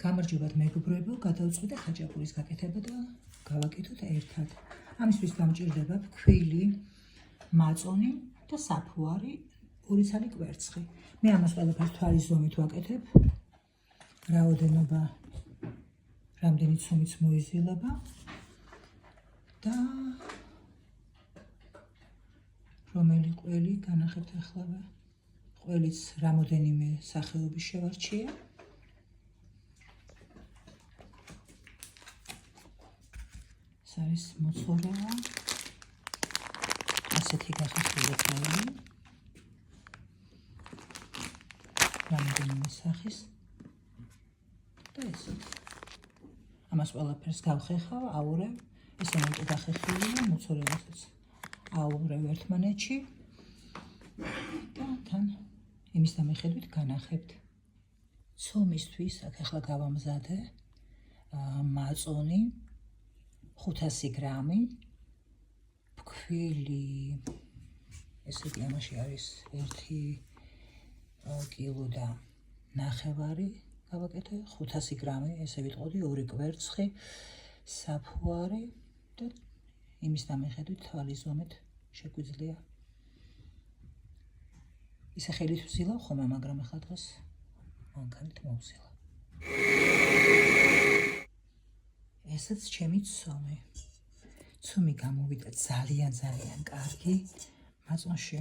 გამარჯობათ მეგობრებო, გადავწყვიტე ხაჭაპურის გაკეთება და გავაკეთოთ ერთად. ამისთვის გამჭირდება ფქვილი, მაწონი და საფუარი, 2 ცალი კვერცხი. მე ამას ყველაფერს თვალის ზომით ვაკეთებ. რაოდენობა რამდენი ცომიც მოიზილება და რომელი ყველი განახებთ ახლა. ყველიც რამოდენიმე სახეობის შევარჩია. ეს არის მოცორელა. ასეთი გახსნილი ყველი. რამოდენიმე სახის. და ეს. ამას ყველაფერს გავხეხავ, აურევ. ესე მეტი გახეხილია მოცორელასაც. აურევ ერთმანეთში. და თან იმის დამეხედვით განახებთ. ცომისთვის აქ ახლა გავამზადე მაწონი 500 გრამი, ფქვილი, ესე იგი ამაში არის 1 კილო და ნახევარი გავაკეთე, 500 გრამი, ესე ვიტყოდი 2 კვერცხი, საფუარი და იმის დამეხედვით თვალის ზომით შეგვიძლია. ისე ხელით ვზილავ ხოლმე, მაგრამ ახლა დღეს მანქანით მოვზილავ. ესაც ჩემი ცომი. ცომი გამოვიდა ძალიან კარგი. მაწონში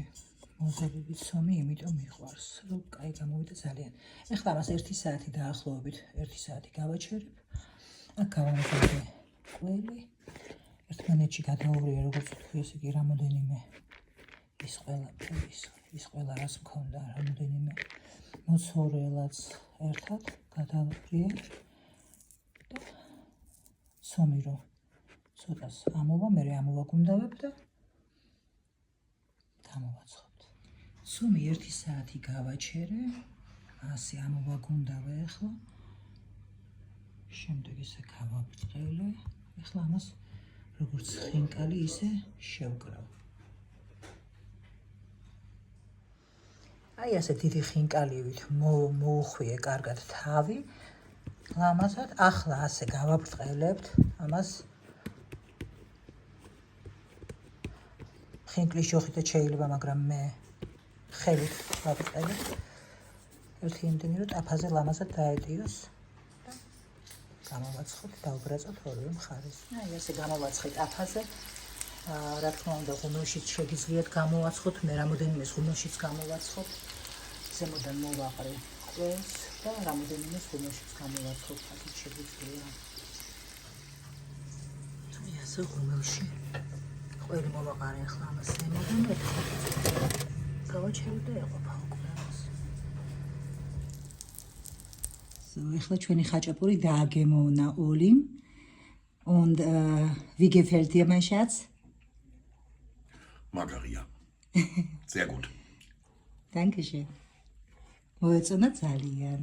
მოზელები ცომი, იმიტომ მიყვარს, რომ კაი გამოვიდა ძალიან. ეხლა ამას 1 საათი დაახლოებით 1 საათი გავაჩერებ. აქ გავამზადე ყველი. ერთმანეთში გადაურია, როგორც თქვი, ესე იგი რამოდენიმე ის ყველა რას მქონდა, რამოდენიმე მოცორელაც ერთად გადავრია და ცომი რო ცოტას ამოვა, მე ამოვაგუნდავებ და გამოვაცხობთ. ცომი 1 საათი გავაჩერე, ასე ამოვაგუნდავე ახლა. შემდეგ ისე გავაბრწყელე. ახლა ამას როგორც ხინკალი ისე შევკრავ. აი ასე დიდი ხინკალივით მოუხვიე კარგად თავი. ლამაზად ახლა ასე გავაბრწყელებთ ამას. ხინკლის ჯოხითაც შეიძლება, მაგრამ მე ხელით ვაბრწყებ. ერთი იმდენი რომ ტაფაზე ლამაზად დაედიოს და გამოვაცხოთ, დავბრაწოთ ორივე მხარეს. აი ასე გამოვაცხეთ ტაფაზე. რა თქმა უნდა, ღუმელშიც შეგიძლიათ გამოვაცხოთ, მე რამოდენიმე ღუმელშიც გამოვაცხოთ. ზემოდან მოვაყრე ყველს და რამოდენიმე ღუმელშიც გამოვაცხოთ, ასეთ შეგვიძლია. აი ასე ღუმელში ყველი მოვაყარე ახლა ამას ზემოდან გავაჩერებ და ეყოფა უკვე ამას. ახლა ჩვენი ხაჭაპური დააგემოვნა Oli und wie gefällt dir mein Schatz? Margarita. Sehr gut. Dankeschön. მოეწონა ძალიან.